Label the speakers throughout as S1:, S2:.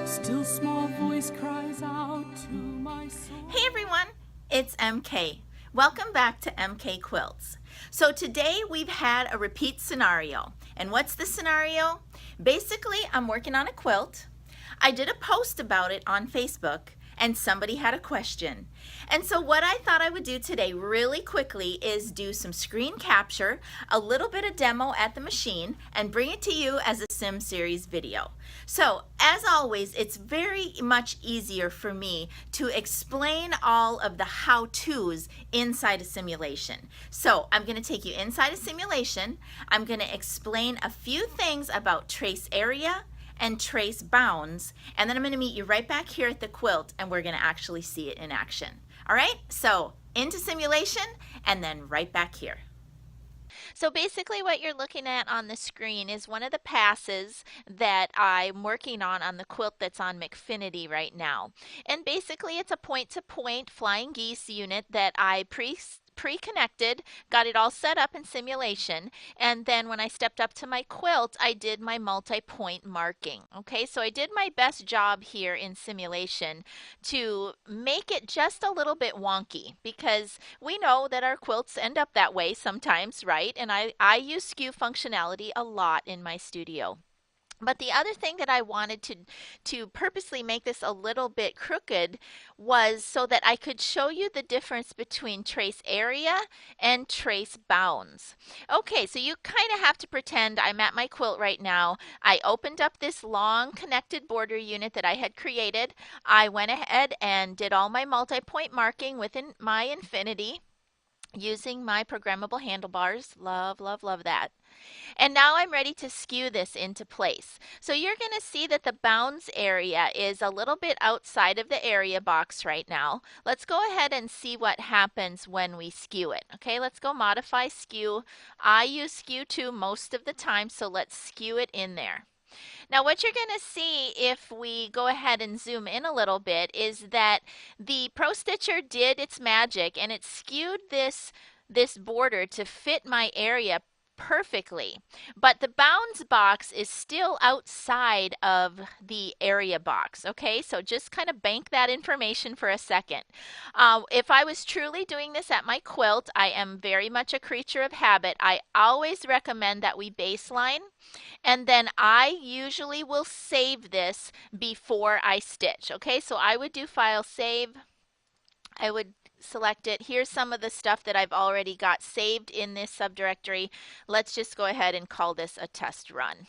S1: Still small voice cries out to my soul.
S2: Hey everyone, it's MK. Welcome back to MK Quilts. So today we've had a repeat scenario. And what's the scenario? Basically, I'm working on a quilt. I did a post about it on Facebook and somebody had a question. And so what I thought I would do today really quickly is do some screen capture, a little bit of demo at the machine, and bring it to you as a Sim Series video. So as always, it's very much easier for me to explain all of the how-tos inside a simulation. So I'm going to take you inside a simulation. I'm going to explain a few things about trace area and trace bounds, and then I'm going to meet you right back here at the quilt and we're going to actually see it in action. All right, so into simulation and then right back here. So basically what you're looking at on the screen is one of the passes that I'm working on the quilt that's on Mcfinity right now. And basically it's a point-to-point flying geese unit that I pre-connected, got it all set up in simulation, and then when I stepped up to my quilt, I did my multi-point marking. Okay, so I did my best job here in simulation to make it just a little bit wonky because we know that our quilts end up that way sometimes, right? And I use skew functionality a lot in my studio. But the other thing that I wanted to purposely make this a little bit crooked was so that I could show you the difference between trace area and trace bounds. Okay, so you kind of have to pretend I'm at my quilt right now. I opened up this long connected border unit that I had created. I went ahead and did all my multi-point marking within my Infinity using my programmable handlebars. Love, love, love that. And now I'm ready to skew this into place. So you're going to see that the bounds area is a little bit outside of the area box right now. Let's go ahead and see what happens when we skew it. Okay, let's go modify skew. I use skew 2 most of the time, so let's skew it in there. Now what you're going to see if we go ahead and zoom in a little bit is that the ProStitcher did its magic and it skewed this border to fit my area perfectly, but the bounds box is still outside of the area box. Okay, so just kind of bank that information for a second. If I was truly doing this at my quilt, I am very much a creature of habit. I always recommend that we baseline, and then I usually will save this before I stitch. Okay, so I would do file save. I would select it. Here's some of the stuff that I've already got saved in this subdirectory. Let's just go ahead and call this a test run.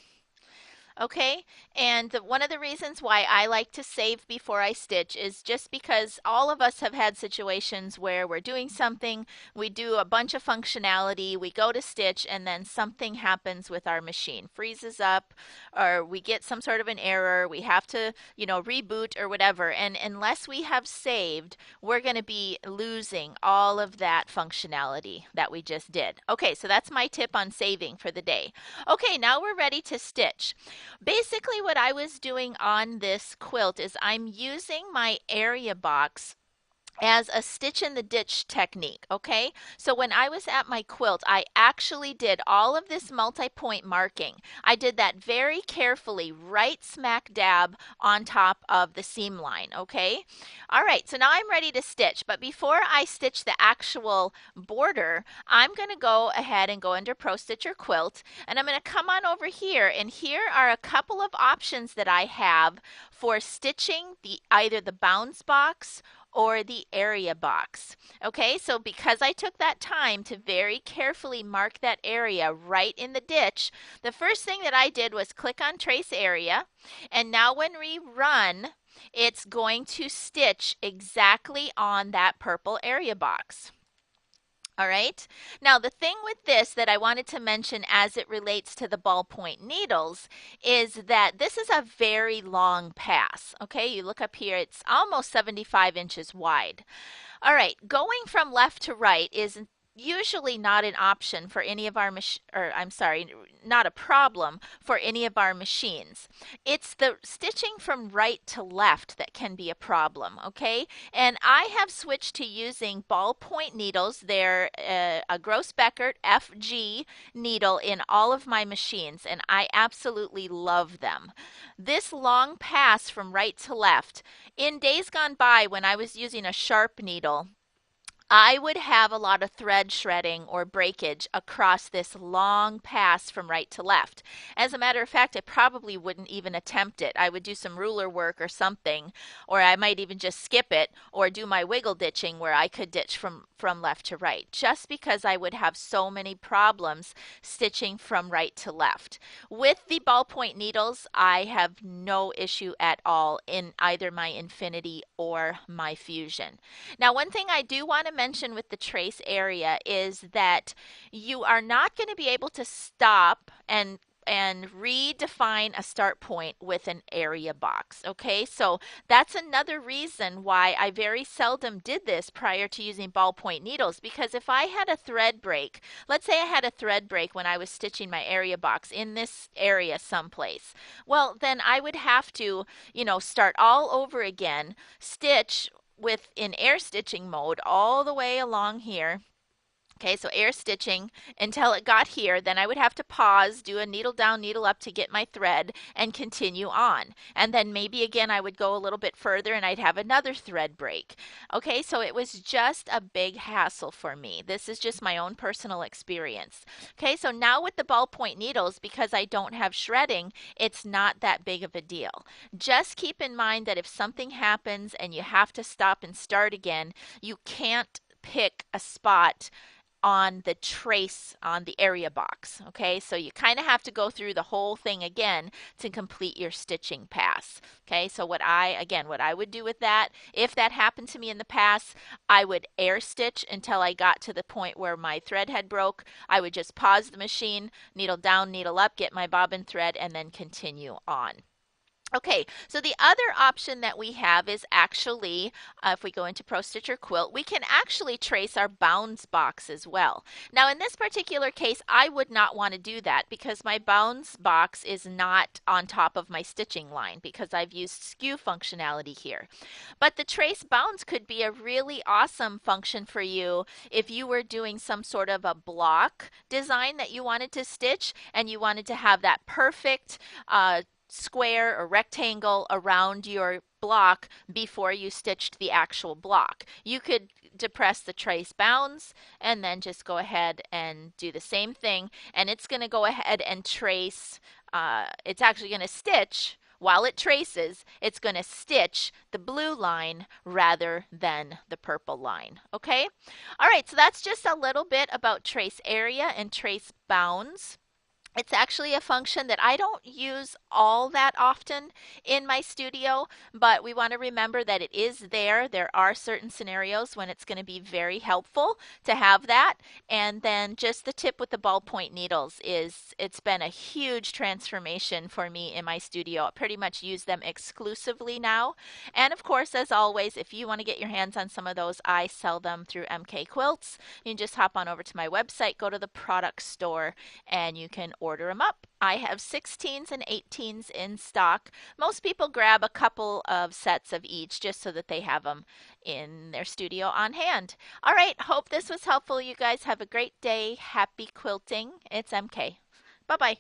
S2: Okay, and one of the reasons why I like to save before I stitch is just because all of us have had situations where we're doing something, we do a bunch of functionality, we go to stitch, and then something happens with our machine, freezes up, or we get some sort of an error, we have to, reboot or whatever, and unless we have saved, we're going to be losing all of that functionality that we just did. Okay, so that's my tip on saving for the day. Okay, now we're ready to stitch. Basically what I was doing on this quilt is I'm using my area box as a stitch in the ditch technique. Okay, so when I was at my quilt, I actually did all of this multi-point marking. I did that very carefully, right smack dab on top of the seam line. Okay, all right, so now I'm ready to stitch, but before I stitch the actual border, I'm going to go ahead and go under ProStitcher Quilt, and I'm going to come on over here, and here are a couple of options that I have for stitching either the bounds box or the area box. Okay, so because I took that time to very carefully mark that area right in the ditch, the first thing that I did was click on trace area, and now when we run, it's going to stitch exactly on that purple area box. All right, now the thing with this that I wanted to mention as it relates to the ballpoint needles is that this is a very long pass. Okay, you look up here, it's almost 75 inches wide. All right, going from left to right is usually not an option for any of our not a problem for any of our machines. It's the stitching from right to left that can be a problem, okay? And I have switched to using ballpoint needles. They're a Gross Beckert FG needle in all of my machines, and I absolutely love them. This long pass from right to left, in days gone by when I was using a sharp needle, I would have a lot of thread shredding or breakage across this long pass from right to left. As a matter of fact, I probably wouldn't even attempt it. I would do some ruler work or something, or I might even just skip it or do my wiggle ditching where I could ditch from left to right, just because I would have so many problems stitching from right to left. With the ballpoint needles, I have no issue at all in either my Infinity or my Fusion. Now, one thing I do want to mention with the trace area is that you are not going to be able to stop and redefine a start point with an area box. Okay, so that's another reason why I very seldom did this prior to using ballpoint needles, because if I had a thread break, let's say I had a thread break when I was stitching my area box in this area someplace, well, then I would have to, start all over again, stitch in air stitching mode all the way along here. Okay, so air stitching until it got here. Then I would have to pause, do a needle down, needle up to get my thread, and continue on. And then maybe again I would go a little bit further and I'd have another thread break. Okay, so it was just a big hassle for me. This is just my own personal experience. Okay, so now with the ballpoint needles, because I don't have shredding, it's not that big of a deal. Just keep in mind that if something happens and you have to stop and start again, you can't pick a spot on the trace on the area box. Okay, so you kind of have to go through the whole thing again to complete your stitching pass. Okay, so what I would do with that, if that happened to me in the past, I would air stitch until I got to the point where my thread had broke. I would just pause the machine, needle down, needle up, get my bobbin thread, and then continue on. Okay, so the other option that we have is actually, if we go into ProStitcher Quilt, we can actually trace our bounds box as well. Now in this particular case, I would not want to do that because my bounds box is not on top of my stitching line because I've used skew functionality here. But the trace bounds could be a really awesome function for you if you were doing some sort of a block design that you wanted to stitch and you wanted to have that perfect square or rectangle around your block before you stitched the actual block. You could depress the trace bounds and then just go ahead and do the same thing, and it's going to go ahead and trace, it's actually going to stitch. While it traces, it's going to stitch the blue line rather than the purple line. Okay? All right, so that's just a little bit about trace area and trace bounds. It's actually a function that I don't use all that often in my studio, but we want to remember that it is there. There are certain scenarios when it's going to be very helpful to have that. And then just the tip with the ballpoint needles is it's been a huge transformation for me in my studio. I pretty much use them exclusively now. And of course, as always, if you want to get your hands on some of those, I sell them through MK Quilts. You can just hop on over to my website, go to the product store, and you can order them up. I have 16s and 18s in stock. Most people grab a couple of sets of each just so that they have them in their studio on hand. All right, hope this was helpful. You guys have a great day. Happy quilting. It's MK. Bye-bye.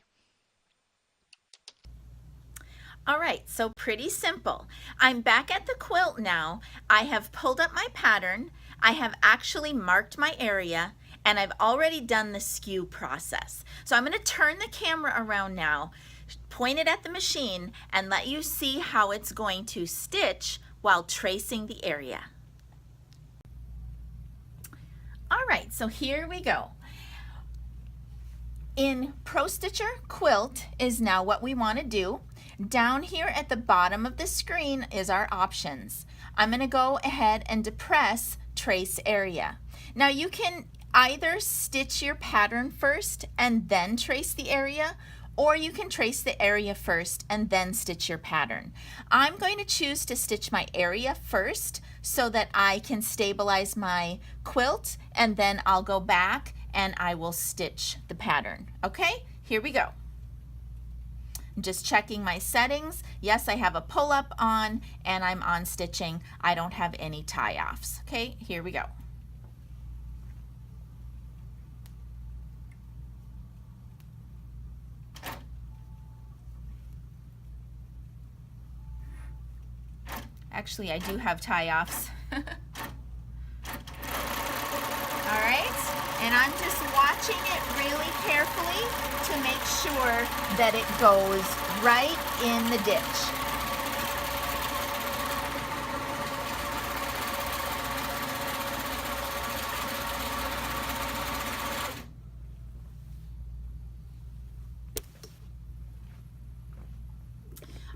S2: All right, so pretty simple. I'm back at the quilt now. I have pulled up my pattern. I have actually marked my area, and I've already done the skew process. So I'm going to turn the camera around now, point it at the machine, and let you see how it's going to stitch while tracing the area. All right, so here we go. In ProStitcher Quilt is now what we want to do. Down here at the bottom of the screen is our options. I'm going to go ahead and depress trace area. Now you can either stitch your pattern first and then trace the area, or you can trace the area first and then stitch your pattern. I'm going to choose to stitch my area first so that I can stabilize my quilt, and then I'll go back and I will stitch the pattern. Okay, here we go. I'm just checking my settings. Yes, I have a pull-up on and I'm on stitching. I don't have any tie-offs. Okay, here we go. Actually, I do have tie-offs. All right, and I'm just watching it really carefully to make sure that it goes right in the ditch.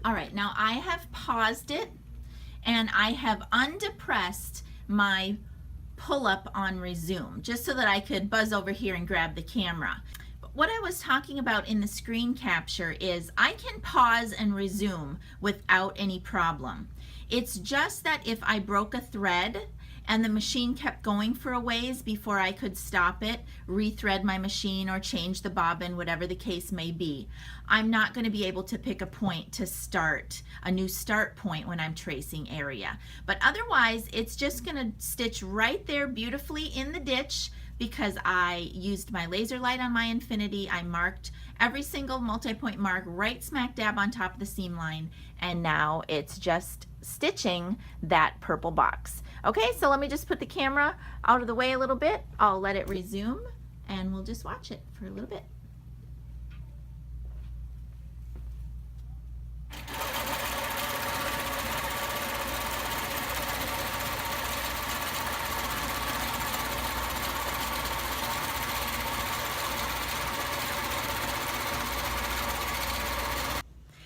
S2: All right, now I have paused it and I have undepressed my pull-up on resume, just so that I could buzz over here and grab the camera. But what I was talking about in the screen capture is I can pause and resume without any problem. It's just that if I broke a thread and the machine kept going for a ways before I could stop it, rethread my machine, or change the bobbin, whatever the case may be, I'm not going to be able to pick a point to start, a new start point when I'm tracing area. But otherwise, it's just going to stitch right there beautifully in the ditch, because I used my laser light on my infinity. I marked every single multi-point mark right smack dab on top of the seam line, and now it's just stitching that purple box. Okay, so let me just put the camera out of the way a little bit. I'll let it resume and we'll just watch it for a little bit.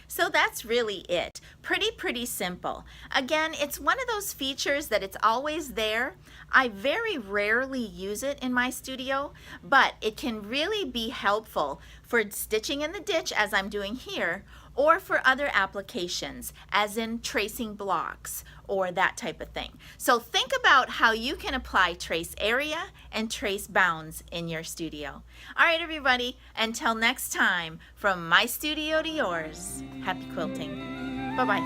S2: So that's really it. Pretty simple. Again, it's one of those features that it's always there. I very rarely use it in my studio, but it can really be helpful for stitching in the ditch, as I'm doing here, or for other applications, as in tracing blocks or that type of thing. So think about how you can apply trace area and trace bounds in your studio. All right, everybody, until next time, from my studio to yours, happy quilting. Bye-bye.